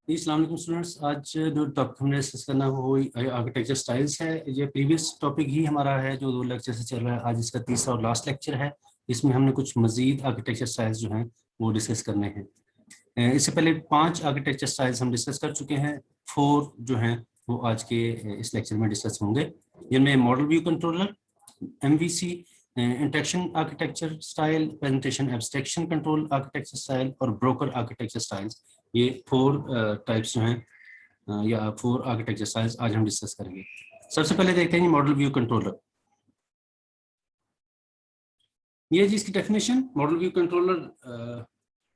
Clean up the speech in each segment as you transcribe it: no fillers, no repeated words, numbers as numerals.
जी अस्सलाम वालेकुम स्टूडेंट्स। आज जो टॉपिक हमने डिस्कस करना है वो आर्किटेक्चर स्टाइल्स है। ये प्रीवियस टॉपिक ही हमारा है जो 2 लेक्चर से चल रहा है। आज इसका तीसरा और लास्ट लेक्चर है। इसमें हमने कुछ मजीद आर्किटेक्चर स्टाइल्स जो हैं वो डिस्कस करने हैं। इससे पहले 5 आर्किटेक्चर स्टाइल्स हम डिस्कस कर चुके हैं। 4 जो हैं वो आज के इस लेक्चर में डिस्कस होंगे। जिनमें model view controller, MVC, interaction architecture style, presentation abstraction control architecture style और ब्रोकर आर्किटेक्चर स्टाइल्स, ये 4 टाइप्स जो हैं या 4 आर्किटेक्चर स्टाइल्स आज हम डिस्कस करेंगे। सबसे पहले देखते हैं मॉडल व्यू कंट्रोलर। ये जी इसकी डेफिनेशन। मॉडल व्यू कंट्रोलर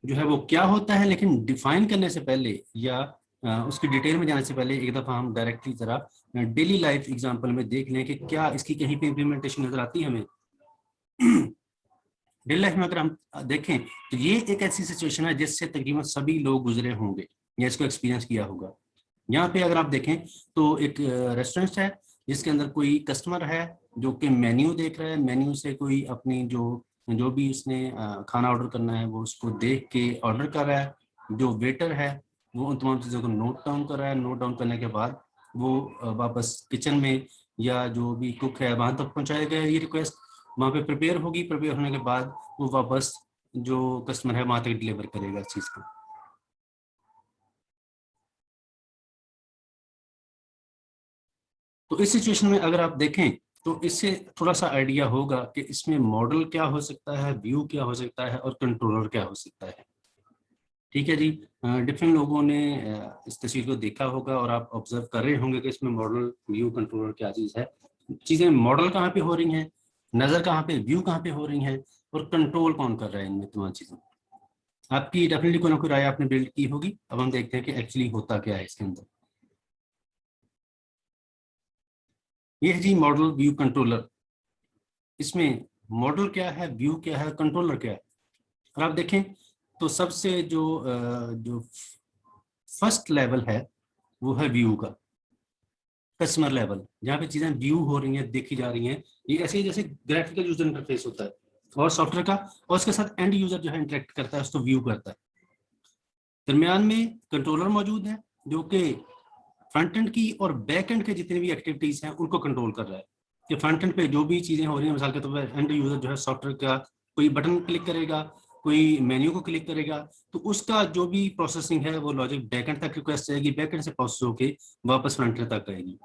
जो है वो क्या होता है, लेकिन डिफाइन करने से पहले या उसकी डिटेल में जाने से पहले एक दफ़ा हम डायरेक्टली ज़रा डेली लाइफ एग्जांपल में देख लें कि क्या इसकी कहीं पे इम्प्लीमेंटेशन नजर आती है हमें। डेली लाइफ में अगर हम देखें तो ये एक ऐसी सिचुएशन है जिससे तकरीबन सभी लोग गुजरे होंगे या इसको एक्सपीरियंस किया होगा। यहाँ पे अगर आप देखें तो एक रेस्टोरेंट है जिसके अंदर कोई कस्टमर है जो कि मेन्यू देख रहा है। मेन्यू से कोई अपनी जो भी उसने खाना ऑर्डर करना है वो उसको देख के ऑर्डर कर रहा है। जो वेटर है वो उन तमाम चीज़ों को नोट डाउन कर रहा है। नोट डाउन करने के बाद वो वापस किचन में या जो भी कुक है वहाँ तक पहुँचाया गया ये रिक्वेस्ट, वहाँ पे प्रिपेयर होगी। प्रिपेयर होने के बाद वो वापस जो कस्टमर है वहाँ तक डिलीवर करेगा इस चीज़ को। तो इस सिचुएशन में अगर आप देखें तो इससे थोड़ा सा आइडिया होगा कि इसमें मॉडल क्या हो सकता है, व्यू क्या हो सकता है और कंट्रोलर क्या हो सकता है। ठीक है जी। डिफरेंट लोगों ने इस तस्वीर को देखा होगा और आप ऑब्जर्व कर रहे होंगे कि इसमें मॉडल, व्यू, कंट्रोलर क्या चीज़ है। चीज़ें मॉडल कहाँ पे हो रही हैं, नज़र कहाँ पे, व्यू कहाँ पे हो रही हैं और कंट्रोल कौन कर रहा है इनमें तमाम चीज़ों। आपकी डेफिनेटली कोई ना कोई राय आपने बिल्ड की होगी। अब हम देखते हैं कि एक्चुअली होता क्या है इसके अंदर। ये है जी मॉडल व्यू कंट्रोलर। इसमें मॉडल क्या है, व्यू क्या है, कंट्रोलर क्या है। और आप देखें तो सबसे जो फर्स्ट लेवल है वो है व्यू का, कस्टमर लेवल, जहाँ पे चीजें व्यू हो रही हैं, देखी जा रही हैं। ये ऐसे ही जैसे ग्राफिकल यूजर इंटरफेस होता है और सॉफ्टवेयर का, और उसके साथ एंड यूजर जो है इंटरेक्ट करता है, उसको व्यू करता है। दरमियान में कंट्रोलर मौजूद है जो कि फ्रंट एंड की और बैक एंड के जितने भी एक्टिविटीज हैं उनको कंट्रोल कर रहा है। कि फ्रंट एंड पे जो भी चीजें हो रही हैं, मिसाल के तौर पर एंड यूजर जो है सॉफ्टवेयर का कोई बटन क्लिक करेगा, कोई मेन्यू को क्लिक करेगा, तो उसका जो भी प्रोसेसिंग है वो लॉजिक बैक एंड तक रिक्वेस्ट जाएगी, बैक एंड से प्रोसेस होकर वापस फ्रंट एंड तक आएगी।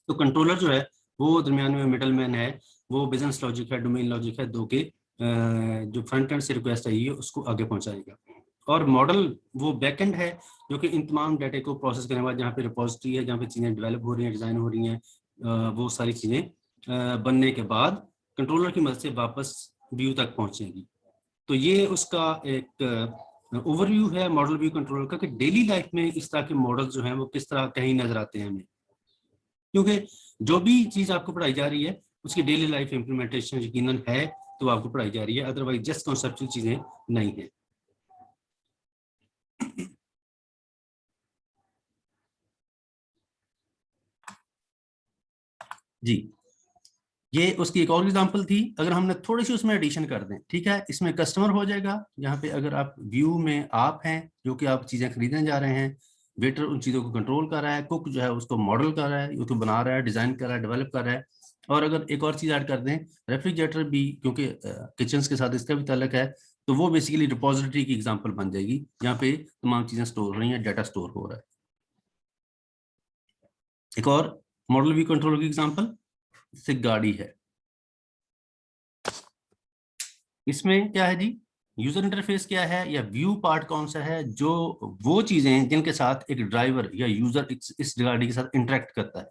तो कंट्रोलर जो है वो दरमियान में मिडल मैन है, वो बिजनेस लॉजिक है, डोमेन लॉजिक है, दो के जो फ्रंट एंड से रिक्वेस्ट आई है उसको आगे पहुंचाएगा। और मॉडल वो बैक एंड है जो कि इन तमाम डाटे को प्रोसेस करने के बाद जहाँ पे रिपोजिटरी है, जहाँ पे चीज़ें डेवलप हो रही हैं, डिज़ाइन हो रही हैं, वो सारी चीज़ें बनने के बाद कंट्रोलर की मदद से वापस व्यू तक पहुँचेगी। तो ये उसका एक ओवरव्यू है मॉडल व्यू कंट्रोलर का, कि डेली लाइफ में इस तरह के मॉडल जो हैं वो किस तरह कहीं नजर आते हैं हमें। क्योंकि जो भी चीज़ आपको पढ़ाई जा रही है उसकी डेली लाइफ इम्प्लीमेंटेशन यकीनन है तो आपको पढ़ाई जा रही है, अदरवाइज जस्ट कॉन्सेप्चुअल चीज़ें नहीं है। जी ये उसकी एक और एग्जांपल थी। अगर हमने थोड़ी सी उसमें एडिशन कर दें, ठीक है, इसमें कस्टमर हो जाएगा, यहाँ पे अगर आप व्यू में आप हैं जो कि आप चीज़ें खरीदने जा रहे हैं, वेटर उन चीज़ों को कंट्रोल कर रहा है, कुक जो है उसको मॉडल कर रहा है, उसको बना रहा है, डिज़ाइन कर रहा है, डेवलप कर रहा है। और अगर एक और चीज़ ऐड कर दें, रेफ्रिजरेटर भी, क्योंकि किचन के साथ इसका भी ताल्लुक है, तो वो बेसिकली रिपोजिटरी की एग्जाम्पल बन जाएगी जहाँ पे तमाम चीज़ें स्टोर हो रही हैं, डाटा स्टोर हो रहा है। एक और मॉडल व्यू कंट्रोल की एग्जाम्पल से गाड़ी है। इसमें क्या है जी, यूजर इंटरफेस क्या है या व्यू पार्ट कौन सा है, जो वो चीजें जिनके साथ एक ड्राइवर या यूजर इस गाड़ी के साथ इंटरेक्ट करता है।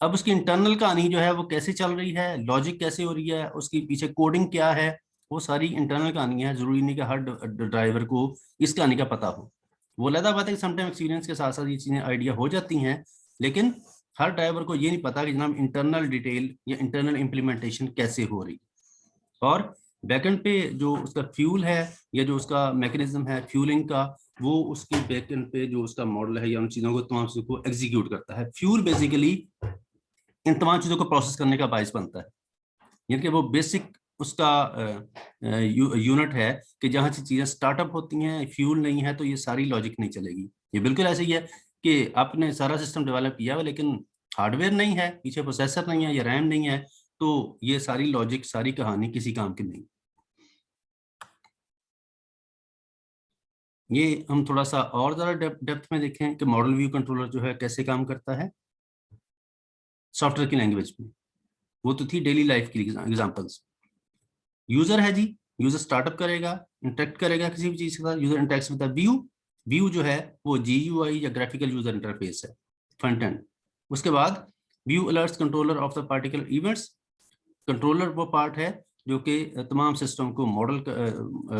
अब उसकी इंटरनल कहानी जो है वो कैसे चल रही है, लॉजिक कैसे हो रही है, उसके पीछे कोडिंग क्या है, वो सारी इंटरनल कहानी है। जरूरी नहीं कि हर ड्राइवर को इस कहानी का पता हो। वो लहदा बात है कि समटाइम एक्सपीरियंस के साथ साथ ये चीजें आइडिया हो जाती हैं, लेकिन हर ड्राइवर को ये नहीं पता कि जनाब इंटरनल डिटेल या इंटरनल इम्प्लीमेंटेशन कैसे हो रही। और बैकएंड पे जो उसका फ्यूल है या जो उसका मैकेनिज्म है फ्यूलिंग का, वो उसके बैकएंड पे जो उसका मॉडल है या उन चीज़ों को, तमाम चीज़ों को एग्जीक्यूट करता है। फ्यूल बेसिकली इन तमाम चीज़ों को प्रोसेस करने का बायस बनता है, यानी कि वो बेसिक उसका यूनिट है कि जहाँ से चीज़ें स्टार्टअप होती हैं, फ्यूल नहीं है तो ये सारी लॉजिक नहीं चलेगी। ये बिल्कुल ऐसे ही है कि आपने सारा सिस्टम डेवलप किया हुआ लेकिन हार्डवेयर नहीं है, पीछे प्रोसेसर नहीं है या रैम नहीं है, तो ये सारी लॉजिक, सारी कहानी किसी काम की नहीं। ये हम थोड़ा सा और ज़्यादा डेप्थ में देखें कि मॉडल व्यू कंट्रोलर जो है कैसे काम करता है सॉफ्टवेयर की लैंग्वेज में। वो तो थी डेली लाइफ की एग्जांपल्स। यूजर है जी, यूजर स्टार्टअप करेगा, इंटरेक्ट करेगा किसी भी चीज के साथ, user interacts with the view. View जो है वो जीयूआई या ग्राफिकल यूजर इंटरफेस है, फ्रंट एंड। उसके बाद view alerts controller of the particular events. Controller वो पार्ट है जो कि तमाम सिस्टम को मॉडल,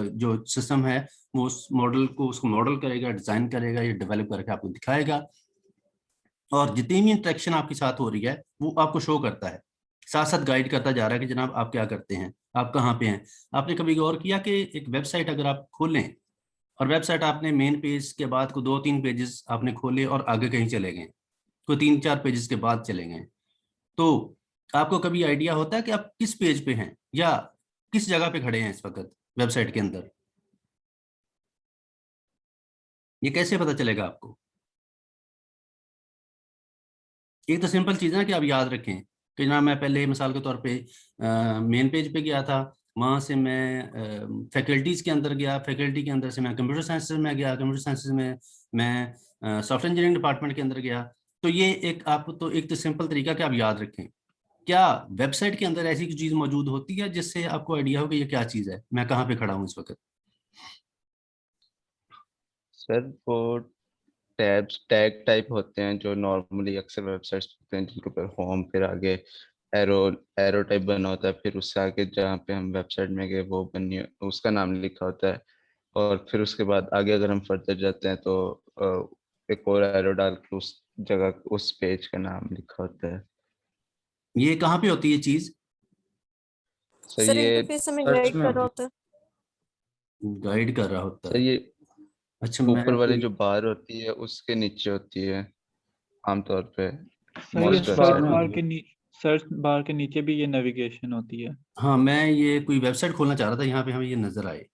जो सिस्टम है वो उस मॉडल को, उसको मॉडल करेगा, डिजाइन करेगा या डेवलप करके आपको दिखाएगा। और जितनी भी इंटरेक्शन आपके साथ हो रही है वो आपको शो करता है, साथ साथ गाइड करता जा रहा है कि जनाब आप क्या करते हैं, आप कहाँ पे हैं। आपने कभी गौर किया कि एक वेबसाइट अगर आप खोलें और वेबसाइट आपने मेन पेज के बाद को 2-3 पेजेस आपने खोले और आगे कहीं चले गए, कोई 3-4 पेजेस के बाद चले गए, तो आपको कभी आइडिया होता है कि आप किस पेज पे हैं या किस जगह पे खड़े हैं इस वक्त वेबसाइट के अंदर? ये कैसे पता चलेगा आपको? एक तो सिंपल चीज़ है ना कि आप याद रखें कि जनाब मैं पहले मिसाल के तौर पे मेन पेज पे गया था, वहाँ से मैं फैकल्टीज़ के अंदर गया, फैकल्टी के अंदर से मैं कंप्यूटर साइंसेज में गया, कंप्यूटर साइंसेज में मैं सॉफ्टवेयर इंजीनियरिंग डिपार्टमेंट के अंदर गया। तो ये एक आप तो एक तो सिंपल तरीका कि आप याद रखें। क्या वेबसाइट के अंदर ऐसी चीज़ मौजूद होती है जिससे आपको आइडिया हो कि ये क्या चीज़ है, मैं कहाँ पे खड़ा हूँ इस वक्त? सर वो टैब्स टैग टाइप होते हैं जो नॉर्मली अक्सर वेबसाइट्स होते हैं, जिनके ऊपर होम, फिर आगे एरो एरो टाइप बना होता है, फिर उससे आगे जहाँ पे हम वेबसाइट में गए वो बनी, उसका नाम लिखा होता है। और फिर उसके बाद आगे अगर हम फर्दर जाते हैं तो एक और एरो डाल के उस जगह उस पेज का नाम लिखा होता है। ये कहाँ पे होती है चीज़? सर सर ये इंटरफेस हमें सर्च गाइड में कर रहा होती होता है। गाइड कर रहा होता सर है। ये अच्छा, ऊपर मैं वाली कोई जो बार होती है उसके नीचे होती है आमतौर पे सर ये मोस्ट सर्च वेबसाइट बार में। के सर्च बार के नीचे भी ये नेविगेशन होती है। हाँ, मैं ये कोई वेबसाइट खोलना चाह रहा था, यहाँ पे हमें ये नजर आए।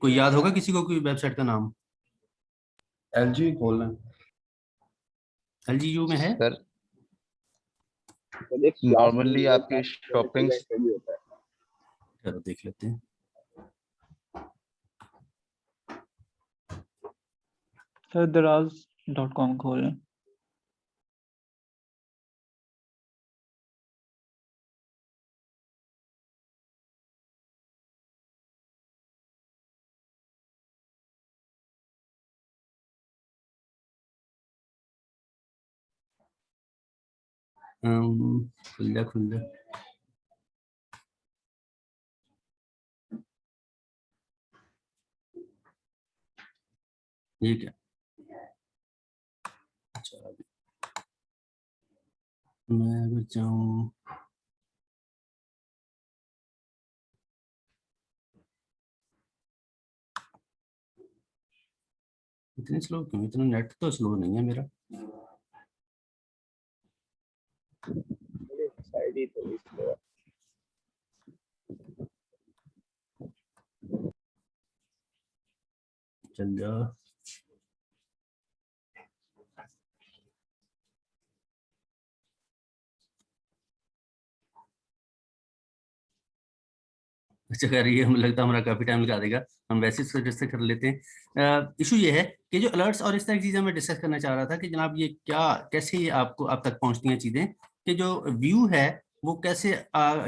कोई याद होगा किसी को कोई वेबसाइट का नाम? एलजी खोलना है। एलजीयू में है? सर एक क्लास भी नॉर्मली होती है, आपके क्लास शॉपिंग, भी होता है। चलो देख लेते हैं। सर दराज.com खोलें। खुल जा खुल जा। ये क्या? अच्छा, अभी मैं अगर चाहूँ, इतनी स्लो क्यों? इतना नेट तो स्लो नहीं है मेरा। मेरी साइड ही थोड़ी slow है। चल जा। अच्छा कर रही है, हमें लगता है हमारा काफी टाइम लगा देगा, हम वैसे इसको डिस्कस कर लेते हैं। इशू ये है कि जो अलर्ट्स और इस तरह की चीजें मैं डिस्कस करना चाह रहा था कि जनाब ये क्या, कैसे ये आपको आप तक पहुंचती हैं चीजें, कि जो व्यू है वो कैसे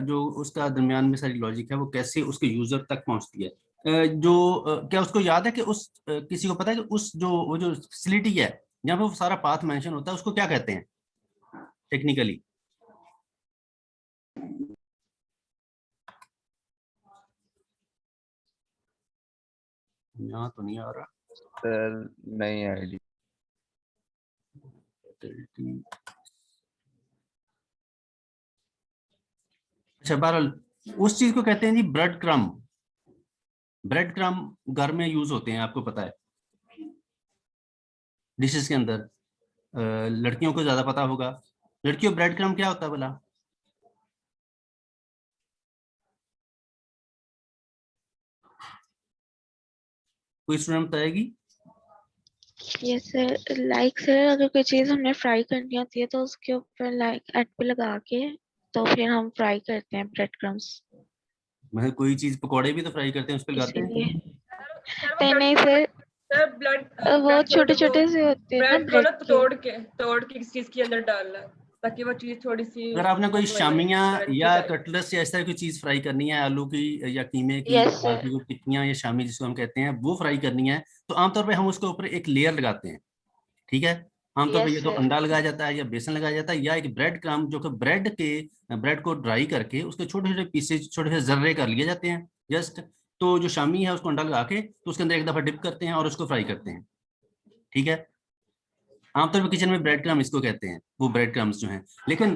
जो उसका दरमियान में सारी लॉजिक है वो कैसे उसके यूजर तक पहुंचती है। क्या उसको याद है कि उस किसी को पता है कि उस जो वो जो फैसिलिटी है जहाँ पे वो सारा पाथ मेंशन होता है उसको क्या कहते हैं टेक्निकली? यहाँ तो नहीं आ रहा। सर नहीं आईडी। अच्छा, बहरहाल उस चीज को कहते हैं जी ब्रेड क्रम। ब्रेड क्रम घर में यूज होते हैं, आपको पता है, डिशेस के अंदर। लड़कियों को ज्यादा पता होगा। लड़कियों, ब्रेड क्रम क्या होता है बोला? कोई स्टूडेंट बताएगी? यस सर, लाइक सर अगर कोई चीज हमने फ्राई करनी होती है तो उसके ऊपर लाइक एट पे लगा के तो फिर हम फ्राई करते हैं ब्रेड क्रम्स, मतलब कोई चीज, पकौड़े भी तो फ्राई करते हैं, उस पर लगाते हैं। इसीलिए नहीं सर, सर ब्लड वो छोटे छोटे से होते हैं ना ब्रेड को ना ब्रेड के। तोड़ के किसी चीज के अंदर डालना ताकि वो चीज थोड़ी सी अगर आपने कोई वो बने, शामियां crunchy या type। कटलेट्स या इस तरह की चीज फ्राई करनी है, आलू की या कीमे की, Yes, sir. बाकी जो टिक्कियां या शामी जिसको हम कहते हैं, वो फ्राई करनी है, तो आमतौर पे हम उसके ऊपर एक लेयर लगाते हैं। ठीक है, आमतौर पे Yes, ये तो sir. अंडा लगाया जाता है या बेसन लगाया जाता है, या एक ब्रेड क्रम्ब, जो कि ब्रेड को ड्राई करके उसके छोटे छोटे पीसेज, छोटे छोटे जर्रे कर लिए जाते हैं जस्ट। तो जो शामी है उसको अंडा लगा के तो उसके अंदर एक दफा डिप करते हैं और उसको फ्राई करते हैं। ठीक है, आमतौर पर किचन में ब्रेड क्रम्ब इसको कहते हैं, वो ब्रेड क्रम्ब्स जो हैं। लेकिन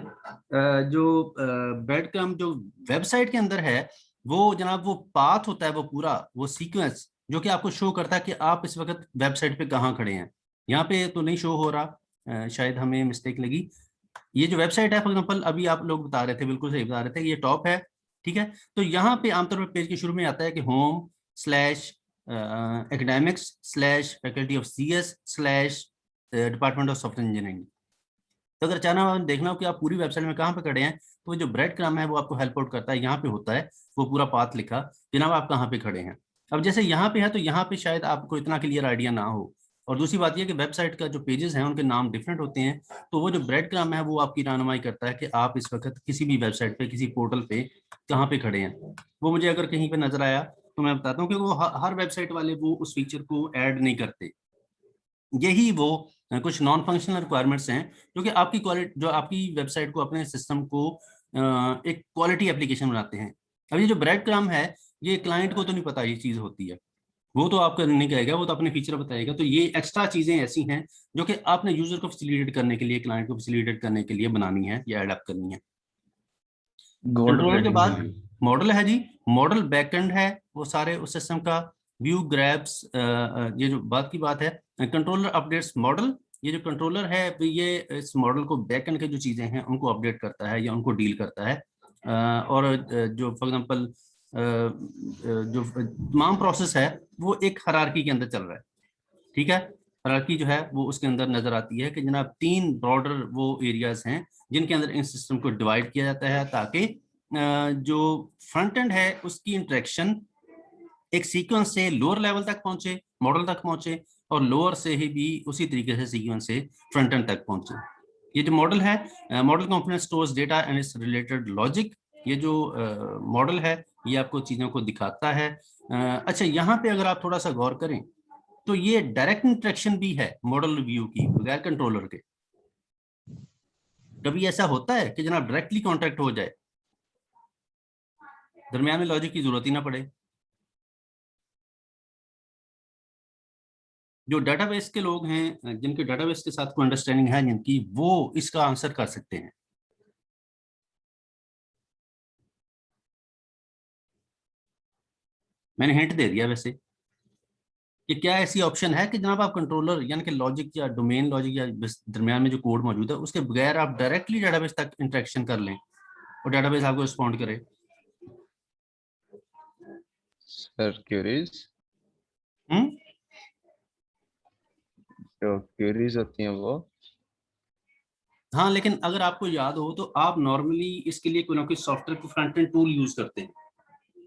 जो ब्रेड क्रम्ब जो वेबसाइट के अंदर है, वो जनाब वो पाथ होता है, वो पूरा वो सीक्वेंस जो कि आपको शो करता है कि आप इस वक्त वेबसाइट पे कहाँ खड़े हैं। यहाँ पे तो नहीं शो हो रहा, शायद हमें मिस्टेक लगी। ये जो वेबसाइट है फॉर एग्जांपल, अभी आप लोग बता रहे थे, बिल्कुल सही बता रहे थे, ये टॉप है। ठीक है, तो यहाँ पे आमतौर पर पेज के शुरू में आता है कि home slash academics slash faculty of CS slash department of software engineering. तो अगर अचानक देखना हो कि आप पूरी वेबसाइट में कहाँ पे खड़े हैं, तो जो ब्रेड क्रम्ब है वो आपको हेल्प आउट करता है। यहाँ पे होता है वो पूरा पाथ लिखा, जनाब आप कहाँ पे खड़े हैं। अब जैसे यहाँ पे है तो यहाँ पे शायद आपको इतना क्लियर आइडिया ना हो, और दूसरी बात यह कि वेबसाइट का जो पेजेस हैं उनके नाम डिफरेंट होते हैं, तो वो जो ब्रेड क्रम्ब है वो आपकी रहनुमाई करता है कि आप इस वक्त किसी भी वेबसाइट पे, किसी पोर्टल पे कहाँ पे खड़े हैं। वो मुझे अगर कहीं पे नजर आया तो मैं बताता हूँ कि वो हर वेबसाइट वाले वो उस फीचर को ऐड नहीं करते। यही वो कुछ नॉन फंक्शनल रिक्वायरमेंट्स हैं जो कि आपकी क्वालिटी, जो आपकी वेबसाइट को, अपने सिस्टम को एक क्वालिटी एप्लीकेशन बनाते हैं। अब ये जो ब्रेड क्रम्ब है, ये क्लाइंट को तो नहीं पता ये चीज होती है, वो तो आपका नहीं कहेगा, वो तो अपने फीचर बताएगा। तो ये एक्स्ट्रा चीजें ऐसी हैं जो कि आपने यूजर को फैसिलिटेट करने के लिए, क्लाइंट को फैसिलिटेट करने के लिए बनानी है या एडअप करनी है। कंट्रोलर के बाद मॉडल है जी, मॉडल बैकएंड है वो सारे उस सिस्टम का। व्यू ग्रैब्स, ये जो बात की बात है, कंट्रोलर अपडेट्स मॉडल, ये जो कंट्रोलर है ये इस मॉडल को बैकएंड के जो चीजें हैं उनको अपडेट करता है या उनको डील करता है। और जो फॉर एग्जांपल जो तमाम प्रोसेस है वो एक हायरार्की के अंदर चल रहा है। ठीक है, हायरार्की जो है वो उसके अंदर नजर आती है कि जनाब 3 ब्रॉडर वो एरियाज हैं जिनके अंदर इन सिस्टम को डिवाइड किया जाता है, ताकि जो फ्रंट एंड है उसकी इंटरेक्शन एक सीक्वेंस से लोअर लेवल तक पहुंचे, मॉडल तक पहुंचे, और लोअर से ही भी उसी तरीके से सीक्वेंस से फ्रंट एंड तक पहुंचे। ये जो मॉडल है, model component stores data and it's related logic, ये जो मॉडल है ये आपको चीजों को दिखाता है। अच्छा, यहाँ पे अगर आप थोड़ा सा गौर करें तो ये डायरेक्ट इंटरेक्शन भी है मॉडल रिव्यू की, बगैर कंट्रोलर के। कभी ऐसा होता है कि जनाब डायरेक्टली कॉन्ट्रैक्ट हो जाए, दरमियान में लॉजिक की जरूरत ही ना पड़े। जो डेटाबेस के लोग हैं, जिनके डेटाबेस के साथ कोई अंडरस्टैंडिंग है जिनकी, वो इसका आंसर कर सकते हैं। मैंने हिंट दे दिया वैसे कि क्या ऐसी ऑप्शन है कि जनाब आप कंट्रोलर यानी कि लॉजिक या डोमेन लॉजिक या दरमियान में जो कोड मौजूद है उसके बगैर आप डायरेक्टली डेटाबेस तक इंटरेक्शन कर लें और डेटाबेस आपको रिस्पॉन्ड करे। सर क्वेरीज, जो क्वेरीज होती हैं वो, हाँ, लेकिन अगर आपको याद हो तो आप नॉर्मली इसके लिए कोई ना कोई सॉफ्टवेयर को फ्रंट एंड टूल यूज करते हैं।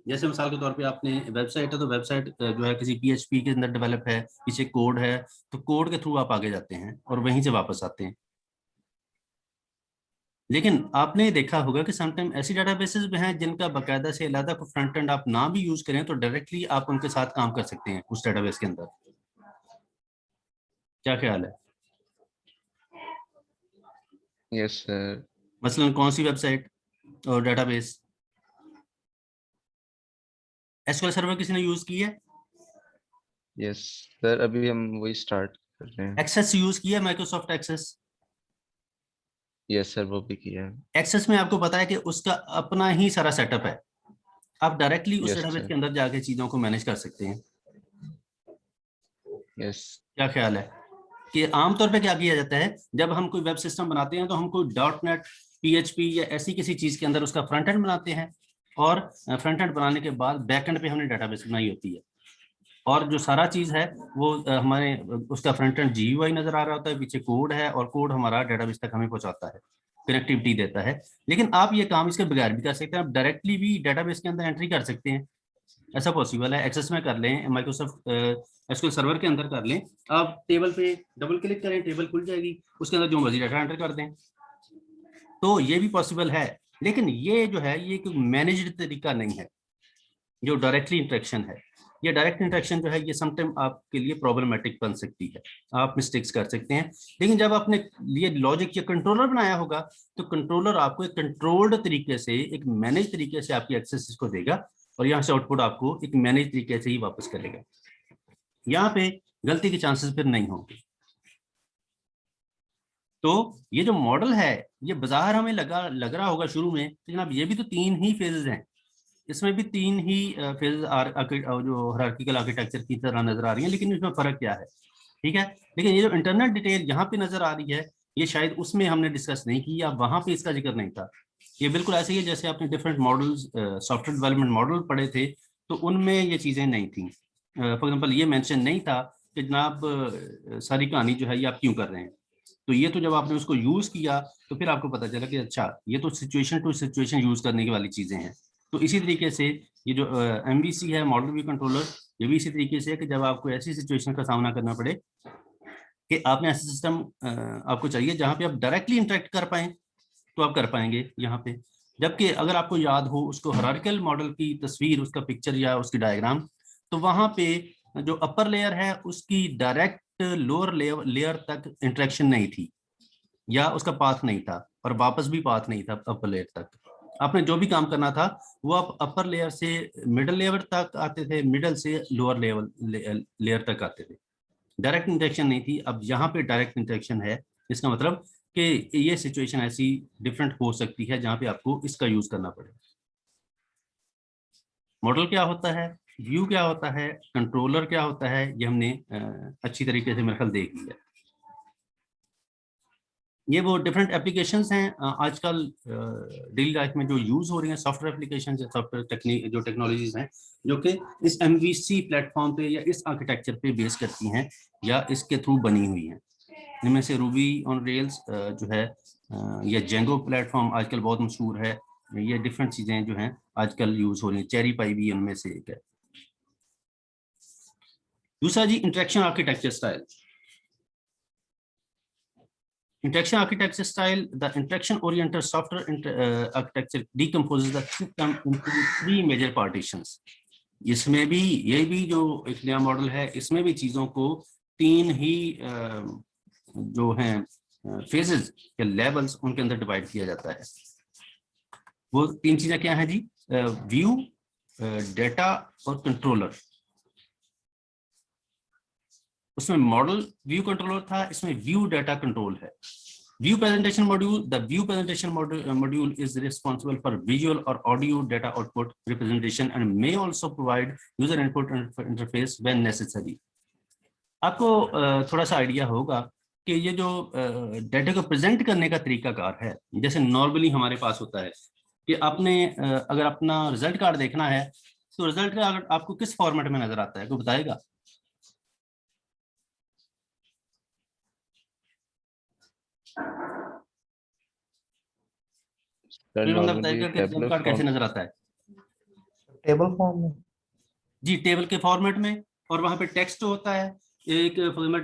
जैसे मिसाल के तौर पे आपने वेबसाइट है तो वेबसाइट जो है किसी PHP के अंदर डेवलप है, पीछे कोड है, तो कोड के थ्रू आप आगे जाते हैं और वहीं से वापस आते हैं। लेकिन आपने देखा होगा कि समटाइम ऐसी डेटाबेसेस भी हैं जिनका बाकायदा से अलग को फ्रंट एंड आप ना भी यूज करें तो डायरेक्टली आप उनके साथ काम कर सकते हैं उस डेटाबेस के अंदर। क्या ख्याल है? Yes sir. मसलन कौन सी वेबसाइट और डेटाबेस? SQL सर्वर किसी ने यूज की है? यस सर, अभी हम वही स्टार्ट कर रहे हैं। एक्सेस यूज किया, माइक्रोसॉफ्ट एक्सेस? यस सर, वो भी किया है। एक्सेस में आपको पता है कि उसका अपना ही सारा सेटअप है, आप डायरेक्टली उस Yes, डेटाबेस sir. के अंदर जाके चीजों को मैनेज कर सकते हैं। यस। क्या ख्याल है कि आमतौर पे क्या किया जाता है जब हम कोई वेब सिस्टम बनाते हैं तो हम कोई .NET PHP या ऐसी किसी चीज के अंदर उसका फ्रंट एंड बनाते हैं, और फ्रंट एंड बनाने के बाद बैक एंड पे हमने डेटाबेस बनाई होती है। और जो सारा चीज है वो हमारे उसका फ्रंट एंड GUI नजर आ रहा होता है, पीछे कोड है और कोड हमारा डेटाबेस तक हमें पहुंचाता है, कनेक्टिविटी देता है। लेकिन आप ये काम इसके बगैर भी कर सकते हैं, आप डायरेक्टली भी डेटाबेस के अंदर एंट्री कर सकते हैं, ऐसा पॉसिबल है। एक्सेस में कर लें, माइक्रोसॉफ्ट एसक्यूएल सर्वर के अंदर कर लें, आप टेबल पे डबल क्लिक करें, टेबल खुल जाएगी, उसके अंदर जो मर्जी डाटा एंटर कर दें, तो ये भी पॉसिबल है। लेकिन ये जो है ये कोई मैनेज्ड तरीका नहीं है जो डायरेक्टली इंटरेक्शन है। ये डायरेक्ट इंटरेक्शन जो है ये समटाइम आपके लिए प्रॉब्लमेटिक बन सकती है, आप मिस्टेक्स कर सकते हैं। लेकिन जब आपने ये लॉजिक या कंट्रोलर बनाया होगा तो कंट्रोलर आपको एक कंट्रोल्ड तरीके से, एक मैनेज तरीके से आपकी एक्सेस को देगा और यहाँ से आउटपुट आपको एक मैनेज तरीके से ही वापस करेगा। यहाँ पे गलती के चांसेस फिर नहीं होंगे। तो ये जो मॉडल है ये बाजार हमें लग रहा होगा शुरू में, तो जनाब ये भी तो 3 ही फेजेस हैं, इसमें भी 3 ही फेज जो हायरार्किकल आर्किटेक्चर की तरह नजर आ रही है, लेकिन इसमें फर्क क्या है, ठीक है। लेकिन ये जो इंटरनल डिटेल यहाँ पे नजर आ रही है ये शायद उसमें हमने डिस्कस नहीं की या वहां पे इसका जिक्र नहीं था। ये बिल्कुल ऐसे ही है जैसे आपने different models, software development model पढ़े थे तो उनमें ये चीजें नहीं थी। फॉर एग्जाम्पल ये मेंशन नहीं था कि जनाब सारी कहानी जो है ये आप क्यों कर रहे हैं, तो ये तो जब आपने उसको यूज किया तो फिर आपको पता चला कि अच्छा ये तो सिचुएशन टू सिचुएशन यूज करने की वाली चीजें हैं। तो इसी तरीके से ये जो MVC है, मॉडल व्यू कंट्रोलर, ये भी इसी तरीके से है कि जब आपको ऐसी सिचुएशन का सामना करना पड़े कि आपने ऐसा सिस्टम आपको चाहिए जहां पे आप डायरेक्टली इंटरेक्ट कर पाएं तो आप कर पाएंगे यहाँ पे। जबकि अगर आपको याद हो उसको हायरार्किकल मॉडल की तस्वीर, उसका पिक्चर या उसकी डायग्राम, तो वहां पे जो अपर लेयर है उसकी डायरेक्ट लोअर लेयर तक इंटरेक्शन नहीं थी या उसका पाथ नहीं था और वापस भी पाथ नहीं था अपर लेयर तक। आपने जो भी काम करना था वो आप अपर लेयर से मिडिल लेयर तक आते थे, मिडिल से लोअर लेयर तक आते थे, डायरेक्ट इंटरेक्शन नहीं थी। अब यहाँ पे डायरेक्ट इंटरेक्शन है, इसका मतलब कि ये सिचुएशन ऐसी डिफरेंट हो सकती है जहाँ पे आपको इसका यूज करना पड़े। मॉडल क्या होता है, व्यू क्या होता है, कंट्रोलर क्या होता है, ये हमने अच्छी तरीके से मेरे ख्याल देख लिया। ये वो डिफरेंट एप्लीकेशंस हैं आजकल डेली लाइफ में जो यूज हो रही हैं, सॉफ्टवेयर एप्लीकेशंस या सॉफ्टवेयर टेक्निक जो टेक्नोलॉजीज हैं जो कि इस MVC प्लेटफॉर्म पे या इस आर्किटेक्चर पे बेस करती हैं या इसके थ्रू बनी हुई हैं। इनमें से रूबी ऑन रेल्स जो है या जेंगो प्लेटफॉर्म आजकल बहुत मशहूर है। ये डिफरेंट चीजें जो हैं आजकल यूज हो रही हैं, चेरी पाई भी उनमें से एक है। दूसरा जी interaction architecture style. Interaction architecture style, the interaction-oriented software architecture decomposes the system into 3 major partitions. इसमें भी ये भी जो एक नया मॉडल है इसमें भी चीजों को 3 ही जो हैं फेजेस या लेवल्स उनके अंदर डिवाइड किया जाता है। वो 3 चीजें क्या हैं जी, व्यू, डेटा और कंट्रोलर। उसमें मॉडल व्यू कंट्रोलर था, इसमें व्यू डेटा कंट्रोल है। View presentation module, the view presentation module is responsible for visual और audio data output representation and may also provide user input interface when necessary. आपको थोड़ा सा idea होगा कि ये जो डेटा को प्रेजेंट करने का तरीकाकार है, जैसे नॉर्मली हमारे पास होता है कि आपने अगर अपना रिजल्ट कार्ड देखना है तो रिजल्ट कार्ड आपको किस फॉर्मेट में नजर आता है, कोई बताएगा? रिजल्ट कार्ड कैसे नजर आता है? टेबल फॉर्म में जी, टेबल के फॉर्मेट में, और वहां पे टेक्स्ट होता है, एक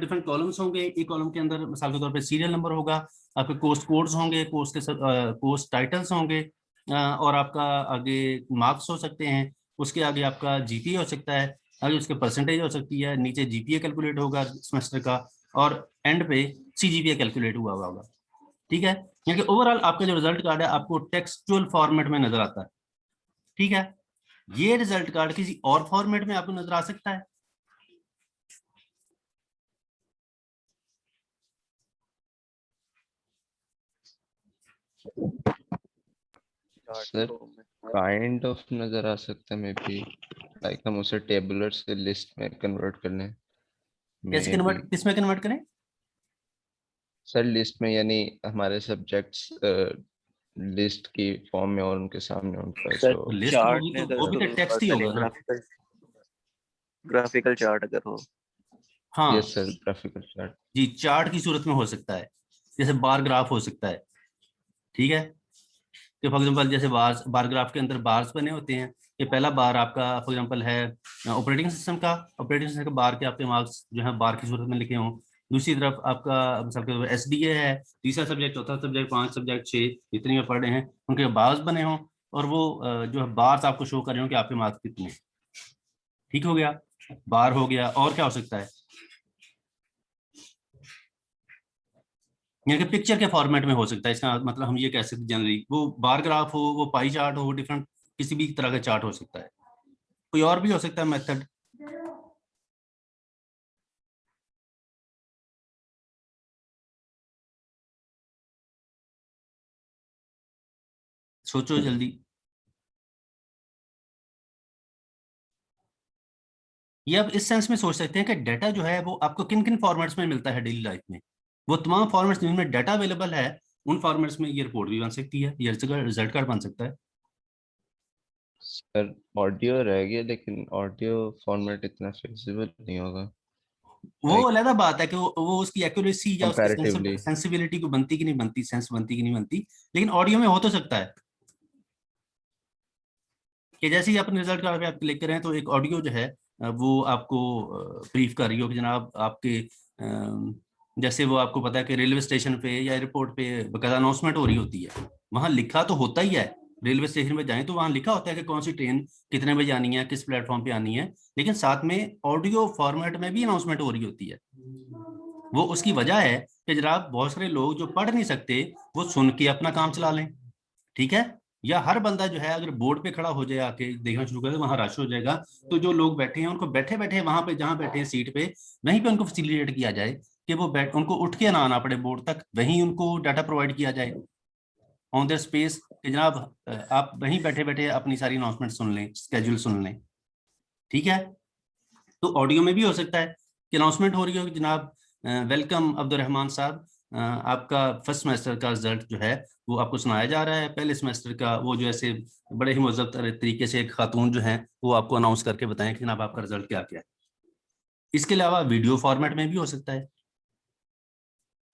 डिफरेंट कॉलम्स होंगे, एक कॉलम के अंदर मिसाल के तौर पे सीरियल नंबर होगा, आपके कोर्स कोड्स होंगे, कोर्स टाइटल्स होंगे, और आपका आगे मार्क्स हो सकते हैं, उसके आगे आपका GPA हो सकता है, आगे उसके परसेंटेज हो सकती है, नीचे GPA कैलकुलेट होगा सेमेस्टर का, और एंड पे CGPA कैलकुलेट हुआ होगा। ठीक है, यानी कि ओवरऑल आपका जो रिजल्ट कार्ड है आपको टेक्सचुअल फॉर्मेट में नजर आता है। ठीक है, ये रिजल्ट कार्ड किसी और फॉर्मेट में आपको नजर आ सकता है? सर काइंड ऑफ नजर आ सकता है, मे बी लाइक हम उसे टेबुलर से लिस्ट में कन्वर्ट कर लें। कैसे कन्वर्ट, किस में कन्वर्ट करें सर? लिस्ट में, यानी हमारे सब्जेक्ट्स लिस्ट की फॉर्म में और उनके सामने उनका सर जो लिस्ट चार्ट होगी ने तो वो भी तो टेक्स्ट ही होगा ना। ग्राफिकल चार्ट अगर हो। हाँ यस सर, ग्राफिकल चार्ट। जी, चार्ट की सूरत में हो सकता है, जैसे बार ग्राफ हो सकता है। ठीक है, कि फॉर एग्जांपल जैसे बार ग्राफ के अंदर बार्स बने होते हैं। ये पहला बार आपका फॉर एग्जांपल है ऑपरेटिंग सिस्टम का बार के आपके मार्क्स जो है बार की सूरत में लिखे हों। दूसरी तरफ आपका SDA है, तीसरा सब्जेक्ट, चौथा सब्जेक्ट, 5 सब्जेक्ट, 6 जितने में पढ़े हैं उनके बार्स बने हों, और वो जो है बार्स आपको शो कर रहे हो कि आपके मार्क्स कितने हैं। ठीक हो गया, बार हो गया। और क्या हो सकता है, यानी कि पिक्चर के फॉर्मेट में हो सकता है। इसका मतलब हम ये कह सकते हैं जनरली वो बार ग्राफ हो, वो पाई चार्ट हो, डिफरेंट किसी भी तरह का चार्ट हो सकता है। कोई और भी हो सकता है मेथड। सोचो जल्दी। ये अब इस सेंस में सोच सकते हैं कि डाटा जो है वो आपको किन किन फॉर्मेट्स में मिलता है डेली लाइफ में। वो तमाम फॉर्मेट्स जिनमें डाटा अवेलेबल है, उन फॉर्मेट्स में ये रिपोर्ट भी बन सकती है, ये रिजल्ट कार्ड बन सकता है। सर ऑडियो रह गया, लेकिन ऑडियो फॉर्मेट इतना फ्लेक्सिबल नहीं होगा वो लाइक अलग बात है कि वो उसकी एक्यूरेसी या उसकी कंपैरेटिवली। सेंसिबिलिटी को बनती कि नहीं बनती, सेंस बनती कि नहीं बनती, लेकिन ऑडियो में हो तो सकता है कि जैसे ही अपने रिजल्ट कार्ड पे आप क्लिक करें तो एक ऑडियो जो है वो आपको ब्रीफ कर रही हो कि जनाब आपके जैसे वो आपको पता है कि रेलवे स्टेशन पे या एयरपोर्ट पे बकायदा अनाउंसमेंट हो रही होती है, वहां लिखा तो होता ही है। रेलवे स्टेशन पे जाएं तो वहां लिखा होता है कि कौन सी ट्रेन कितने बजे आनी है, किस प्लेटफॉर्म पे आनी है, लेकिन साथ में ऑडियो फॉर्मेट में भी अनाउंसमेंट हो रही होती है। वो उसकी वजह है कि जनाब बहुत सारे लोग जो पढ़ नहीं सकते वो सुन के अपना काम चला लें। ठीक है, या हर बंदा जो है अगर बोर्ड पे खड़ा हो जाए, आके देखना शुरू कर दे, वहां रश हो जाएगा, तो जो लोग बैठे हैं उनको बैठे बैठे वहां पे जहां बैठे हैं सीट पे, वहीं पे उनको फैसिलिटेट किया जाए कि वो उनको उठ के ना आना पड़े बोर्ड तक, वहीं उनको डाटा प्रोवाइड किया जाए ऑन द स्पेस कि जनाब आप वहीं बैठे बैठे अपनी सारी अनाउंसमेंट सुन लें, स्केड्यूल सुन लें। ठीक है, तो ऑडियो में भी हो सकता है कि अनाउंसमेंट हो रही हो कि जनाब वेलकम अब्दुलरहमान साहब, आपका फर्स्ट सेमेस्टर का रिजल्ट जो है वो आपको सुनाया जा रहा है। पहले सेमेस्टर का वो जो ऐसे बड़े ही मुहज़्ज़ब तरीके से एक खातून जो है वो आपको अनाउंस करके बताएं कि जनाब आपका रिजल्ट क्या क्या है। इसके अलावा वीडियो फॉर्मेट में भी हो सकता है।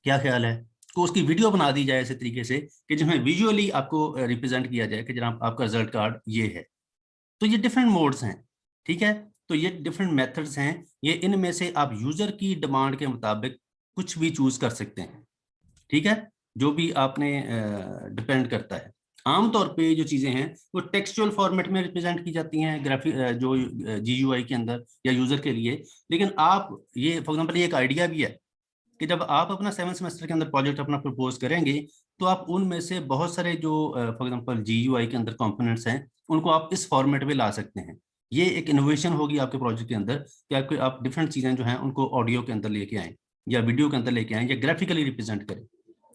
क्या ख्याल है तो उसकी वीडियो बना दी जाए ऐसे तरीके से कि जिसमें विजुअली आपको रिप्रेजेंट किया जाए कि जनाब आपका रिजल्ट कार्ड ये है। तो ये डिफरेंट मोड्स हैं। ठीक है, तो ये डिफरेंट मेथड्स हैं। ये इनमें से आप यूजर की डिमांड के मुताबिक कुछ भी चूज कर सकते हैं। ठीक है, जो भी आपने डिपेंड करता है। आमतौर पे जो चीजें हैं वो टेक्सचुअल फॉर्मेट में रिप्रेजेंट की जाती हैं ग्राफिक जो GUI के अंदर या यूजर के लिए। लेकिन आप ये फॉर एग्जांपल ये एक आइडिया भी है कि जब आप अपना 7 सेमेस्टर के अंदर प्रोजेक्ट अपना प्रपोज करेंगे तो आप उनमें से बहुत सारे जो फॉर एग्जांपल GUI के अंदर कंपोनेंट्स हैं उनको आप इस फॉर्मेट में ला सकते हैं। ये एक इनोवेशन होगी आपके प्रोजेक्ट के अंदर कि आप डिफरेंट चीजें जो हैं उनको ऑडियो के अंदर लेके आएँ या वीडियो के अंदर लेके आएँ या ग्राफिकली रिप्रेजेंट करें।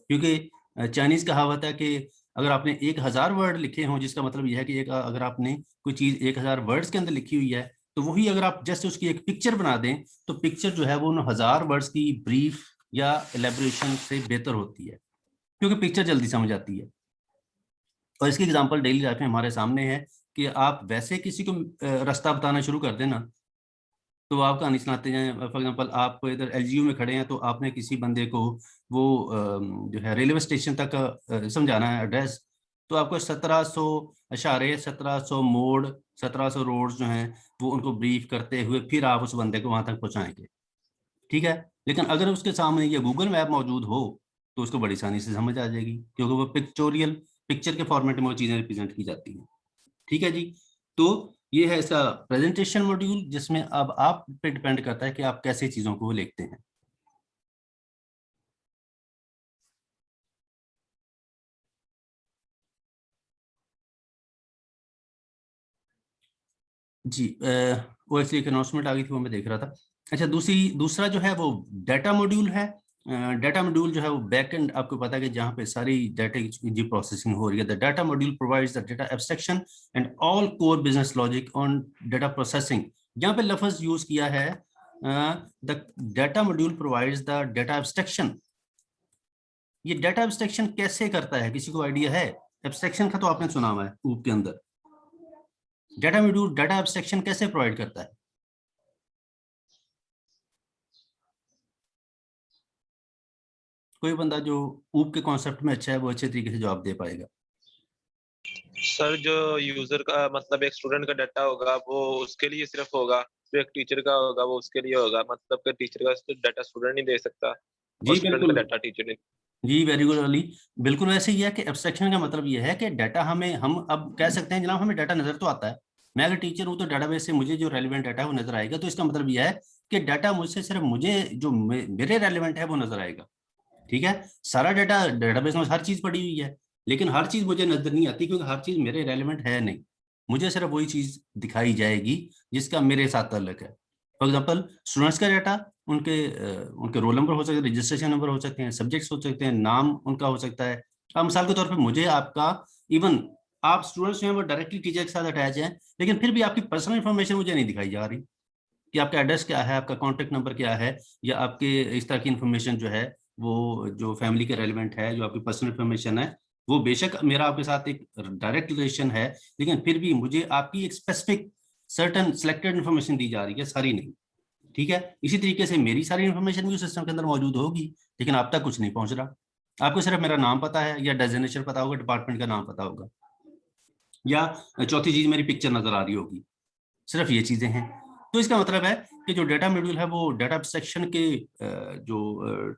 क्योंकि चाइनीज कहावत है कि अगर आपने 1000 वर्ड लिखे हों, जिसका मतलब यह है कि अगर आपने कोई चीज 1000 वर्ड्स के अंदर लिखी हुई है तो वही अगर आप जस्ट उसकी एक पिक्चर बना दें तो पिक्चर जो है वो उन 1000 वर्ड्स की ब्रीफ या एलेबोरेशन से बेहतर होती है, क्योंकि पिक्चर जल्दी समझ आती है। और इसकी एग्जांपल डेली लाइफ में हमारे सामने है कि आप वैसे किसी को रास्ता बताना शुरू कर देना तो आप कहानी सुनाते जाएं। फॉर एग्जांपल आप इधर LGU में खड़े हैं तो आपने किसी बंदे को वो जो है रेलवे स्टेशन तक समझाना है एड्रेस, तो आपको 1700 इशारे, 1700 मोड़, 1700 रोड्स जो हैं वो उनको ब्रीफ करते हुए फिर आप उस बंदे को वहां तक पहुंचाएंगे। ठीक है, लेकिन अगर उसके सामने ये गूगल मैप मौजूद हो तो उसको बड़ी आसानी से समझ आ जाएगी, क्योंकि वो पिक्चोरियल पिक्चर के फॉर्मेट में वो चीजें रिप्रेजेंट की जाती हैं। ठीक है जी, तो ये है इसका प्रेजेंटेशन मॉड्यूल, जिसमें अब आप पे डिपेंड करता है कि आप कैसे चीजों को लिखते हैं। जी वो एक्चुअली एक अनाउंसमेंट आ गई थी, वो मैं देख रहा था। अच्छा, दूसरा जो है वो डाटा मॉड्यूल है। डाटा मॉड्यूल जो है वो बैक एंड आपको पता है कि जहाँ पे सारी डाटा की प्रोसेसिंग हो रही है। The data module provides the data abstraction and all core business logic on data processing. यहाँ पे लफ्ज यूज किया है the data module provides the data abstraction. ये डाटा एब्स्ट्रैक्शन कैसे करता है, किसी को आइडिया है? एब्स्ट्रैक्शन का तो आपने सुना हुआ है ऊप के अंदर। डाटा मॉड्यूल डाटा एब्स्ट्रैक्शन कैसे प्रोवाइड करता है? कोई बंदा जो ऊप के कॉन्सेप्ट में अच्छा है वो अच्छे तरीके से जवाब दे पाएगा। सर जो यूजर का मतलब एक स्टूडेंट का डाटा होगा वो उसके लिए सिर्फ होगा, जो एक टीचर का होगा वो उसके लिए होगा, मतलब कि टीचर का डाटा स्टूडेंट नहीं दे सकता और जी स्टूडेंट का बिल्कुल, डाटा टीचर नहीं। जी वेरी गुड अली। बिल्कुल वैसे ही है कि एब्स्ट्रैक्शन का मतलब ये है कि डाटा हमें, हम अब कह सकते हैं जनाब हमें डाटा नजर तो आता है, मैं अगर टीचर हूँ तो डाटाबेस से मुझे जो रेलिवेंट डाटा है वो नजर आएगा, तो इसका मतलब यह है कि डाटा मुझसे सिर्फ मुझे जो मेरे रेलिवेंट है वो नजर आएगा। ठीक है, सारा डाटा डेटाबेस में हर चीज पड़ी हुई है, लेकिन हर चीज मुझे नजर नहीं आती क्योंकि हर चीज मेरे रेलिवेंट है नहीं, मुझे सिर्फ वही चीज दिखाई जाएगी जिसका मेरे साथ ताल्लुक है। फॉर एग्जाम्पल स्टूडेंट्स का डाटा, उनके रोल नंबर हो सकते हैं, रजिस्ट्रेशन नंबर हो सकते हैं, सब्जेक्ट्स हो सकते हैं, नाम उनका हो सकता है। अब मिसाल के तौर पे मुझे आपका, इवन आप स्टूडेंट्स जो हैं वो डायरेक्टली टीचर के साथ अटैच हैं, लेकिन फिर भी आपकी पर्सनल इंफॉर्मेशन मुझे नहीं दिखाई जा रही कि आपका एड्रेस क्या है, आपका कॉन्टेक्ट नंबर क्या है, या आपके इस तरह की इंफॉर्मेशन जो है वो जो फैमिली के रेलिवेंट है, जो आपकी पर्सनल इंफॉर्मेशन है, वो बेशक मेरा आपके साथ एक डायरेक्ट रिलेशन है, लेकिन फिर भी मुझे आपकी एक स्पेसिफिक सर्टन सिलेक्टेड इंफॉर्मेशन दी जा रही है, सारी नहीं। ठीक है, इसी तरीके से मेरी सारी इंफॉर्मेशन भी उस सिस्टम के अंदर मौजूद होगी, लेकिन आप तक कुछ नहीं पहुंच रहा। आपको सिर्फ मेरा नाम पता है, या डेजिग्नेशन पता होगा, डिपार्टमेंट का नाम पता होगा, या चौथी चीज मेरी पिक्चर नजर आ रही होगी, सिर्फ ये चीजें हैं। तो इसका मतलब है कि जो डाटा मॉड्यूल है वो डाटा एब्स्ट्रैक्शन के जो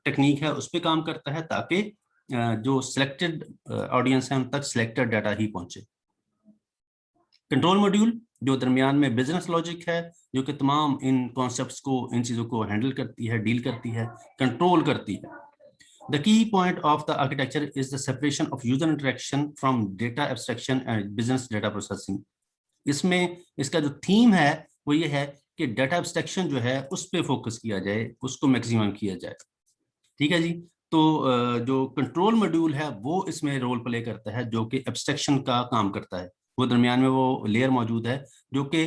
टेक्निक है उस पर काम करता है, ताकि जो सिलेक्टेड ऑडियंस है उन तक सिलेक्टेड डाटा ही पहुंचे। कंट्रोल मॉड्यूल जो दरमियान में बिजनेस लॉजिक है, जो कि तमाम इन कॉन्सेप्ट्स को, इन चीजों को हैंडल करती है, डील करती है, कंट्रोल करती है। The key point of the architecture is the separation of user interaction from data abstraction and business data processing. इसमें इसका जो थीम है वो ये है कि डाटा एब्स्ट्रैक्शन जो है उस पर फोकस किया जाए, उसको मैक्सिमम किया जाए। ठीक है जी। तो जो कंट्रोल मॉड्यूल है वो इसमें रोल प्ले करता है, जो कि एब्स्ट्रैक्शन का काम करता है। वो दरमियान में वो लेयर मौजूद है जो कि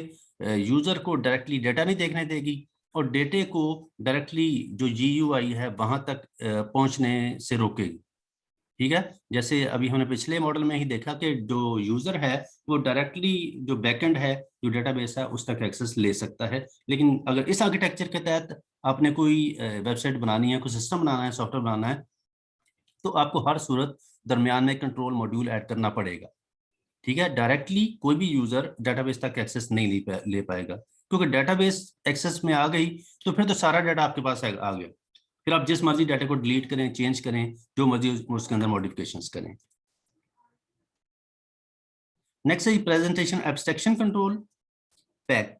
यूजर को डायरेक्टली डाटा नहीं देखने देगी और डेटे को डायरेक्टली जो GUI है वहां तक पहुंचने से रोकेगी। ठीक है, जैसे अभी हमने पिछले मॉडल में ही देखा कि जो यूजर है वो डायरेक्टली जो बैकएंड है, जो डेटाबेस है, उस तक एक्सेस ले सकता है। लेकिन अगर इस आर्किटेक्चर के तहत आपने कोई वेबसाइट बनानी है, कोई सिस्टम बनाना है, सॉफ्टवेयर बनाना है, तो आपको हर सूरत दरमियान में कंट्रोल मॉड्यूल ऐड करना पड़ेगा। ठीक है, डायरेक्टली कोई भी यूजर डेटाबेस तक एक्सेस नहीं ले पाएगा, क्योंकि डेटाबेस एक्सेस में आ गई तो फिर तो सारा डाटा आपके पास आ गया, फिर आप जिस मर्जी डाटा को डिलीट करें, चेंज करें, जो मर्जी उसके अंदर मॉडिफिकेशंस करें। नेक्स्ट है प्रेजेंटेशन एब्स्ट्रैक्शन कंट्रोल, पैक।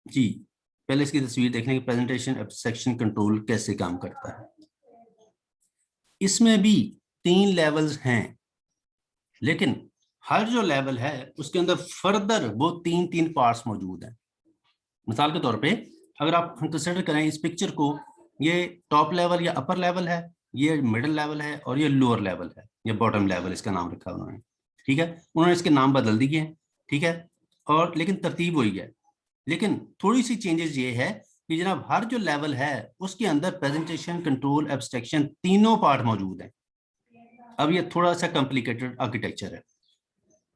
जी पहले इसकी तस्वीर देखने की, प्रेजेंटेशन एब्स्ट्रैक्शन कंट्रोल कैसे काम करता है। इसमें भी 3 लेवल्स हैं, लेकिन हर जो लेवल है उसके अंदर फर्दर वो 3 पार्ट्स मौजूद हैं। मिसाल के तौर पे अगर आप कंसिडर करें इस पिक्चर को, ये टॉप लेवल या अपर लेवल है, ये मिडिल लेवल है, और ये लोअर लेवल है, ये बॉटम लेवल इसका नाम रखा उन्होंने। ठीक है, उन्होंने इसके नाम बदल दिए हैं। ठीक है, और लेकिन तरतीब वही है, लेकिन थोड़ी सी चेंजेस ये है कि जनाब हर जो लेवल है उसके अंदर प्रेजेंटेशन, कंट्रोल, एब्स्ट्रैक्शन तीनों पार्ट मौजूद हैं। अब ये थोड़ा सा कॉम्प्लिकेटेड आर्किटेक्चर है।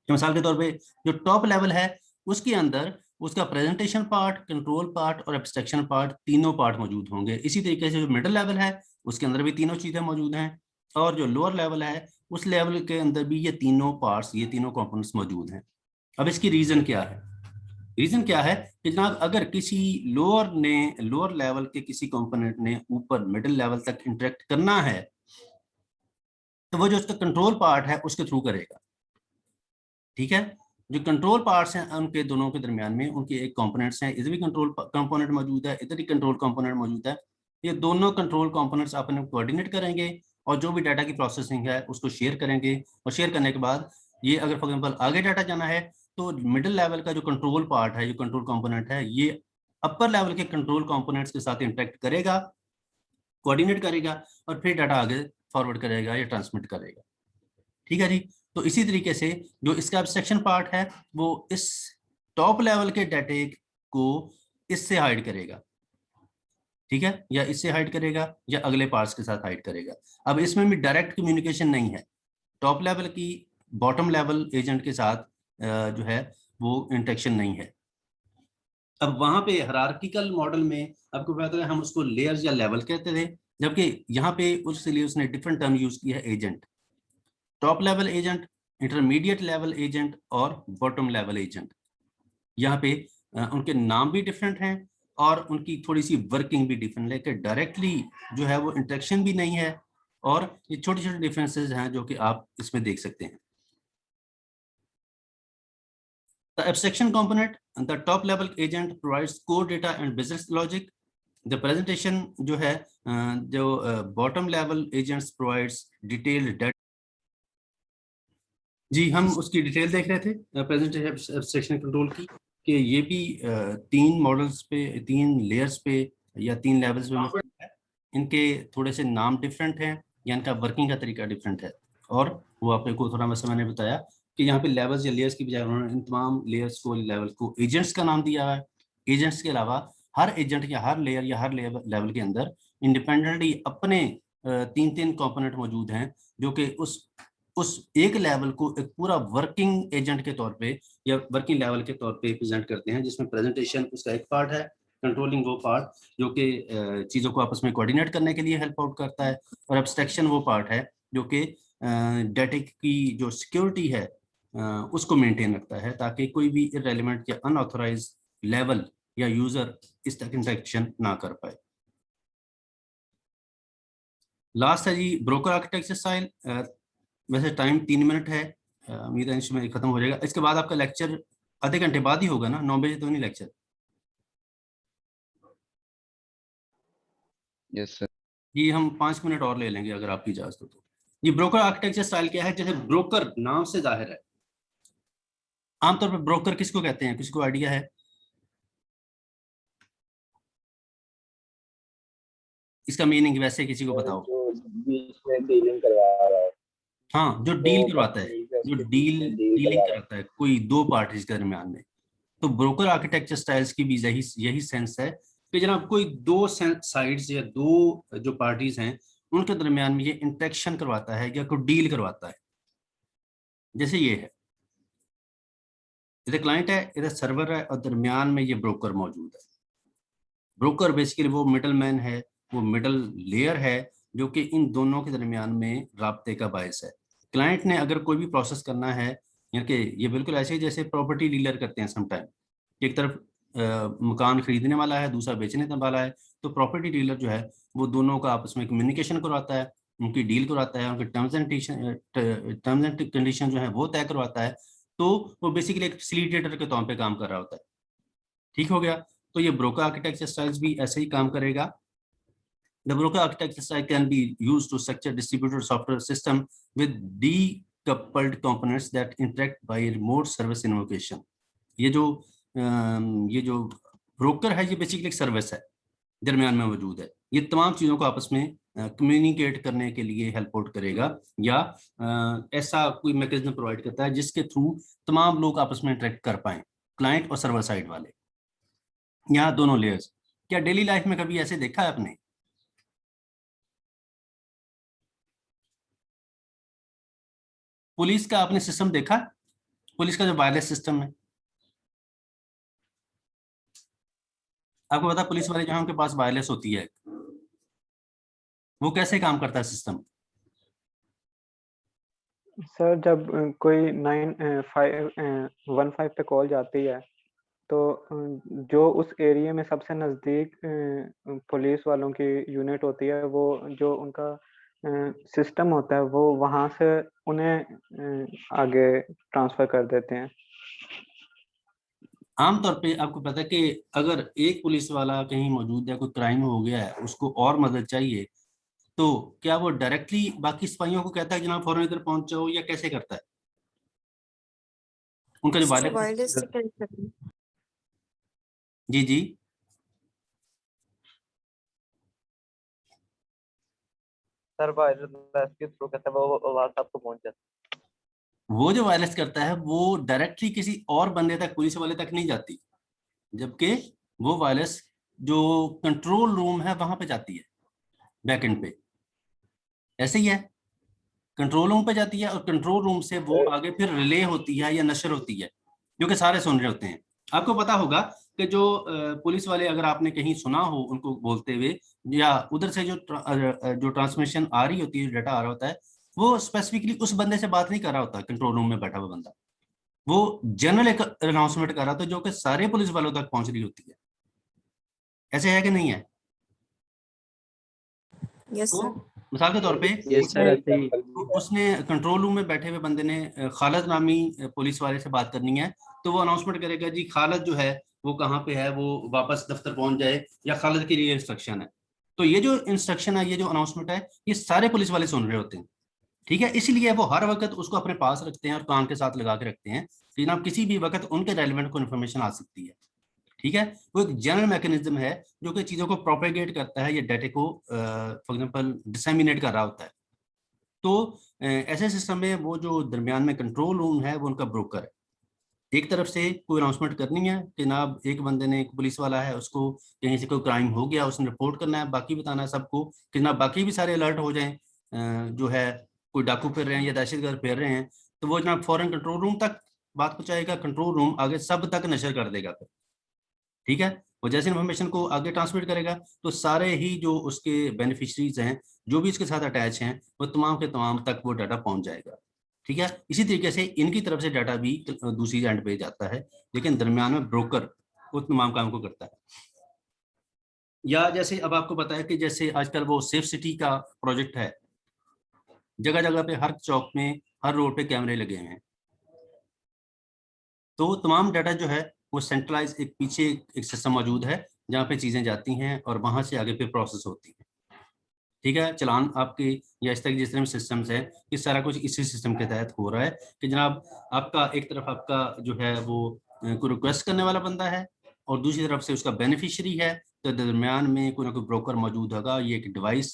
मिसाल के तौर पे जो टॉप लेवल है उसके अंदर उसका प्रेजेंटेशन पार्ट, कंट्रोल पार्ट और एब्स्ट्रैक्शन पार्ट तीनों पार्ट मौजूद होंगे। इसी तरीके से जो मिडिल लेवल है उसके अंदर भी तीनों चीजें मौजूद हैं, और जो लोअर लेवल है उस लेवल के अंदर भी ये तीनों पार्ट्स, ये तीनों कंपोनेंट्स मौजूद हैं। अब इसकी रीजन क्या है? रीजन क्या है कि जनाब अगर किसी लोअर लेवल के किसी कंपोनेंट ने ऊपर मिडिल लेवल तक इंटरेक्ट करना है तो वो जो उसका कंट्रोल पार्ट है उसके थ्रू करेगा। ठीक है, जो कंट्रोल पार्ट्स हैं उनके दोनों के दरमियान में उनके एक कंपोनेंट्स हैं, इधर भी कंट्रोल कंपोनेंट मौजूद है, इधर भी कंट्रोल कंपोनेंट मौजूद है। ये दोनों कंट्रोल कंपोनेंट्स आपस में कोऑर्डिनेट करेंगे और जो भी डाटा की प्रोसेसिंग है उसको शेयर करेंगे, और शेयर करने के बाद ये अगर फॉर एग्जांपल आगे डाटा जाना है तो मिडिल लेवल का जो कंट्रोल पार्ट है, जो कंट्रोल कंपोनेंट है, ये अपर लेवल के कंट्रोल कंपोनेंट्स के साथ इंटरेक्ट करेगा, कोऑर्डिनेट करेगा, और फिर डाटा आगे फॉरवर्ड करेगा या ट्रांसमिट करेगा। ठीक है जी। तो इसी तरीके से जो इसका एब्स्ट्रैक्शन पार्ट है वो इस टॉप लेवल के डाटे को इससे हाइड करेगा। ठीक है, या इससे हाइड करेगा या अगले पार्ट्स के साथ हाइड करेगा। अब इसमें भी डायरेक्ट कम्युनिकेशन नहीं है, टॉप लेवल की बॉटम लेवल एजेंट के साथ जो है वो इंटरेक्शन नहीं है। अब वहां पे हायरार्किकल मॉडल में आपको पता है हम उसको लेयर्स या लेवल कहते थे, जबकि यहाँ पे उसके लिए उसने डिफरेंट टर्म यूज किया है, agent, top level agent, intermediate level agent और बॉटम लेवल एजेंट। यहाँ पे उनके नाम भी डिफरेंट हैं और उनकी थोड़ी सी वर्किंग भी डिफरेंट, लेकिन डायरेक्टली जो है वो इंटरेक्शन भी नहीं है, और ये छोटे छोटे डिफरेंसेस हैं जो कि आप इसमें देख सकते हैं। The abstraction component, the top level agent provides core data and business logic. The presentation जो है जो bottom level agents provides detailed data. जी हम उसकी डिटेल देख रहे थे प्रेजेंटेशन एब्स्ट्रैक्शन कंट्रोल की, कि ये भी 3 मॉडल्स पे, 3 लेयर्स पे या 3 लेवल्स पे मुश्तमिल है। इनके थोड़े से नाम डिफरेंट हैं या इनका वर्किंग का तरीका डिफरेंट है, और वो आपको थोड़ा वैसे मैंने बताया कि यहाँ पे लेवल्स या लेयर्स की बजाय उन्होंने इन तमाम लेयर्स को, लेवल को एजेंट्स का नाम दिया है। एजेंट्स के अलावा हर एजेंट या हर लेयर या हर लेवल के अंदर इंडिपेंडेंटली अपने 3 कंपोनेंट मौजूद हैं, जो कि उस एक लेवल को एक पूरा वर्किंग एजेंट के तौर पे या वर्किंग लेवल के तौर पे प्रेजेंट करते हैं, जिसमें प्रेजेंटेशन उसका एक पार्ट है, कंट्रोलिंग वो पार्ट जो कि चीज़ों को आपस में कोऑर्डिनेट करने के लिए हेल्प आउट करता है, और एब्स्ट्रैक्शन वो पार्ट है जो कि डाटा की जो सिक्योरिटी है उसको मेंटेन रखता है, ताकि कोई भी इररेलेवेंट या अनऑथराइज लेवल या यूजर इस तक इंटरेक्शन ना कर पाए। लास्ट है जी ब्रोकर आर्किटेक्चर स्टाइल। वैसे टाइम 3 मिनट है, उम्मीद है इसमें खत्म हो जाएगा। इसके बाद आपका लेक्चर आधे घंटे बाद ही होगा ना, 9 बजे तो नहीं लेक्चर? Yes sir. ये हम 5 मिनट और ले लेंगे अगर आपकी इजाजत हो तो। ये ब्रोकर आर्किटेक्चर स्टाइल क्या है? जैसे ब्रोकर नाम से जाहिर है, आमतौर पर ब्रोकर किसको कहते हैं, किसी को आइडिया है? इसका मीनिंग वैसे किसी को बताओ? जो बीच में डीलिंग करवा रहा है। हाँ, जो डील करवाता है, जो डीलिंग करवा करता है कोई 2 पार्टीज के दरमियान में। तो ब्रोकर आर्किटेक्चर स्टाइल्स की भी यही सेंस है कि जनाब कोई 2 साइड्स या 2 जो पार्टीज हैं उनके दरमियान में ये इंटरेक्शन करवाता है या कोई डील करवाता है। जैसे ये है, इधर क्लाइंट है, इधर सर्वर है, और दरमियान में ये ब्रोकर मौजूद है। ब्रोकर बेसिकली वो मिडल मैन है, वो मिडल लेयर है जो कि इन दोनों के दरमियान में राब्ते का बायस है। क्लाइंट ने अगर कोई भी प्रोसेस करना है, यानी कि ये बिल्कुल ऐसे ही जैसे प्रॉपर्टी डीलर करते हैं समटाइम, एक तरफ मकान खरीदने वाला है, दूसरा बेचने वाला है, तो प्रॉपर्टी डीलर जो है वो दोनों का आपस में कम्युनिकेशन करवाता है, उनकी डील करवाता है, उनके टर्म्स एंड कंडीशन जो है वो तय करवाता है। तो वो बेसिकली एक फैसिलिटेटर के तौर पे काम कर रहा होता है। ठीक हो गया? तो ये ब्रोकर आर्किटेक्चर स्टाइल्स भी ऐसे ही काम करेगा। The broker architecture style can be used to structure distributed software system with decoupled components that interact by remote service invocation. ये जो ब्रोकर है, ये बेसिकली एक सर्विस है, दरमियान में मौजूद है। ये तमाम चीज़ों को आपस में कम्युनिकेट करने के लिए हेल्प आउट करेगा, या ऐसा कोई मैकेनिज्म प्रोवाइड करता है जिसके थ्रू तमाम लोग आपस में इंटरेक्ट कर पाएं, क्लाइंट और सर्वर साइड वाले, यहाँ दोनों लेयर्स। क्या डेली लाइफ में कभी ऐसे देखा है आपने? पुलिस का आपने सिस्टम देखा? पुलिस का जो वायरलेस सिस्टम है, आपको पता पुलिस वाले जहां उनके पास वायरलेस होती है, वो कैसे काम करता है सिस्टम? सर जब कोई 915 पे कॉल जाती है तो जो उस एरिया में सबसे नज़दीक पुलिस वालों की यूनिट होती है, वो जो उनका सिस्टम होता है वो वहां से उन्हें आगे ट्रांसफर कर देते हैं। आमतौर पे आपको पता है कि अगर एक पुलिस वाला कहीं मौजूद है, कोई क्राइम हो गया है, उसको और मदद चाहिए, तो क्या वो डायरेक्टली बाकी सिपाहियों को कहता है जनाब फौरन इधर पहुंच जाओ, या कैसे करता है? उनका जो वायरलेस, जी जी सर वायरलेस के थ्रू कहता है वो आवाज आपको पहुंच जाती है। वो जो वायरलेस करता है वो डायरेक्टली किसी और बंदे तक, पुलिस वाले तक नहीं जाती, जबकि वो वायरलेस जो कंट्रोल रूम है वहां पे जाती है, बैकएंड पे। ऐसे ही है, कंट्रोल रूम पे जाती है और कंट्रोल रूम से वो आगे फिर रिले होती है या नशर होती है, जो कि सारे सुन रहे होते हैं। आपको पता होगा कि जो पुलिस वाले अगर आपने कहीं सुना हो उनको बोलते हुए, या उधर से जो ट्रांसमिशन आ रही होती है, डाटा आ रहा होता है, वो स्पेसिफिकली उस बंदे से बात नहीं कर रहा होता, कंट्रोल रूम में बैठा हुआ बंदा, वो जनरल एक अनाउंसमेंट कर रहा था जो कि सारे पुलिस वालों तक पहुंच रही होती है। ऐसे है कि नहीं है? यस तो सर। मिसाल के तौर पे यस सर, ऐसे ही उसने कंट्रोल रूम में बैठे हुए बंदे ने खालिद नामी पुलिस वाले से बात करनी है, तो वो अनाउंसमेंट करेगा जी खालिद जो है वो कहाँ पे है, वो वापस दफ्तर पहुंच जाए, या खालिद के लिए इंस्ट्रक्शन है। तो ये जो इंस्ट्रक्शन है, ये जो अनाउंसमेंट है, ये सारे पुलिस वाले सुन रहे होते हैं, ठीक है। इसलिए वो हर वक्त उसको अपने पास रखते हैं और कान के साथ लगा के रखते हैं कि जनाब किसी भी वक्त उनके रेलिवेंट को इन्फॉर्मेशन आ सकती है, ठीक है। वो एक जनरल मैकेनिज्म है जो कि चीजों को प्रोपेगेट करता है, या डाटा को फॉर एग्जांपल डिसेमिनेट कर रहा होता है। तो ऐसे सिस्टम में वो जो दरमियान में कंट्रोल रूम है वो उनका ब्रोकर है। एक तरफ से कोई अनाउंसमेंट करनी है कि जनाब एक बंदे ने, एक पुलिस वाला है, उसको कहीं से कोई क्राइम हो गया, उसने रिपोर्ट करना है, बाकी बताना है सबको कि जनाब बाकी भी सारे अलर्ट हो जाएं, जो है कोई डाकू फिर रहे हैं या दहशतगर्द फिर रहे हैं, तो वो जनाब फौरन कंट्रोल रूम तक बात पहुंचाएगा, कंट्रोल रूम आगे सब तक नशर कर देगा फिर, ठीक है। वो जैसे इन्फॉर्मेशन को आगे ट्रांसमिट करेगा तो सारे ही जो उसके बेनिफिशरीज हैं, जो भी इसके साथ अटैच हैं, वो तमाम के तमाम तक वो डाटा पहुंच जाएगा, ठीक है। इसी तरीके से इनकी तरफ से डाटा भी दूसरी एंड पे जाता है, लेकिन दरमियान में ब्रोकर वो तमाम काम को करता है। या जैसे अब आपको पता है कि जैसे आजकल वो सेफ सिटी का प्रोजेक्ट है, जगह जगह पे हर चौक में, हर रोड पे कैमरे लगे हुए हैं, तो तमाम डाटा जो है वो सेंट्रलाइज एक पीछे एक सिस्टम मौजूद है जहाँ पे चीजें जाती हैं और वहां से आगे पे प्रोसेस होती है, ठीक है। चलान आपके या इस तरह जिस तरह सिस्टम्स है, ये सारा कुछ इसी सिस्टम के तहत हो रहा है कि जनाब आपका एक तरफ आपका जो है वो कोई रिक्वेस्ट करने वाला बंदा है और दूसरी तरफ से उसका बेनिफिशियरी है, तो दरमियान में कोई ना कोई ब्रोकर मौजूद होगा। ये एक डिवाइस,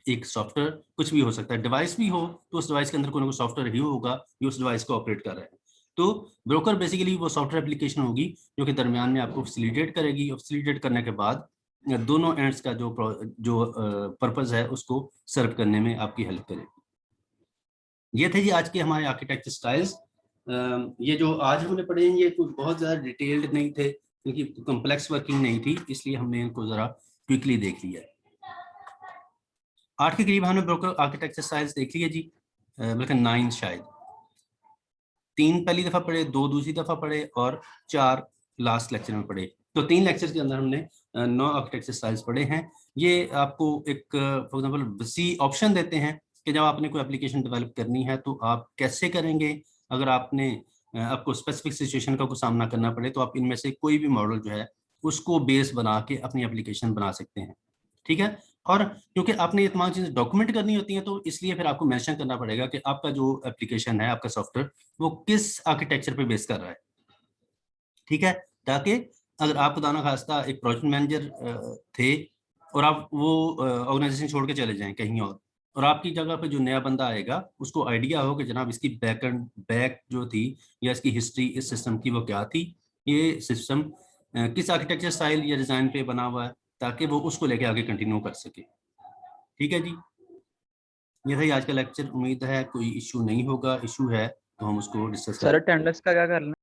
एक सॉफ्टवेयर, कुछ भी हो सकता है, डिवाइस भी हो तो उस डिवाइस के अंदर कोई ना कोई सॉफ्टवेयर ही होगा जो उस डिवाइस को ऑपरेट कर रहा है। तो ब्रोकर बेसिकली वो सॉफ्टवेयर एप्लीकेशन होगी जो कि दरमियान में आपको फैसिलिटेट करेगी, और फैसिलिटेट करने के बाद दोनों एंड्स का जो पर्पस है उसको सर्व करने में आपकी हेल्प करेगी। ये थे जी आज के हमारे आर्किटेक्चर स्टाइल्स। ये जो आज हमने पढ़े हैं ये कोई बहुत ज़्यादा डिटेल्ड नहीं थे, क्योंकि कॉम्प्लेक्स वर्किंग नहीं थी, इसलिए हमने इनको ज़रा क्विकली देख लिया। 8 के करीब हमने ब्रोकर आर्किटेक्चर स्टाइल्स देख लिए जी, बल्कि 9 शायद, 3 पहली दफ़ा पढ़े, 2 दूसरी दफ़ा पढ़े और 4 लास्ट लेक्चर में पढ़े। तो 3 लेक्चर के अंदर हमने 9 आर्किटेक्चर स्टाइल्स पढ़े हैं। ये आपको एक फॉर एग्जांपल वसी ऑप्शन देते हैं कि जब आपने कोई एप्लीकेशन डेवलप करनी है तो आप कैसे करेंगे। अगर आपने आपको स्पेसिफिक सिचुएशन का कोई सामना करना पड़े तो आप इनमें से कोई भी मॉडल जो है उसको बेस बना के अपनी एप्लीकेशन बना सकते हैं, ठीक है। और क्योंकि आपने ये तमाम चीज़ें डॉक्यूमेंट करनी होती हैं तो इसलिए फिर आपको मेंशन करना पड़ेगा कि आपका जो एप्लीकेशन है, आपका सॉफ्टवेयर, वो किस आर्किटेक्चर पे बेस कर रहा है, ठीक है। ताकि अगर आप खुदा ना खास्ता एक प्रोजेक्ट मैनेजर थे और आप वो ऑर्गेनाइजेशन छोड़ के चले जाएं कहीं और आपकी जगह पे जो नया बंदा आएगा उसको आइडिया हो कि जनाब इसकी बैक जो थी या इसकी हिस्ट्री इस सिस्टम की वो क्या थी, ये सिस्टम किस आर्किटेक्चर स्टाइल या डिज़ाइन पे बना हुआ है, ताकि वो उसको लेके आगे कंटिन्यू कर सके, ठीक है जी। ये था आज का लेक्चर। उम्मीद है कोई इशू नहीं होगा, इशू है तो हम उसको डिस्कस सर अटेंडेंस का क्या करना है?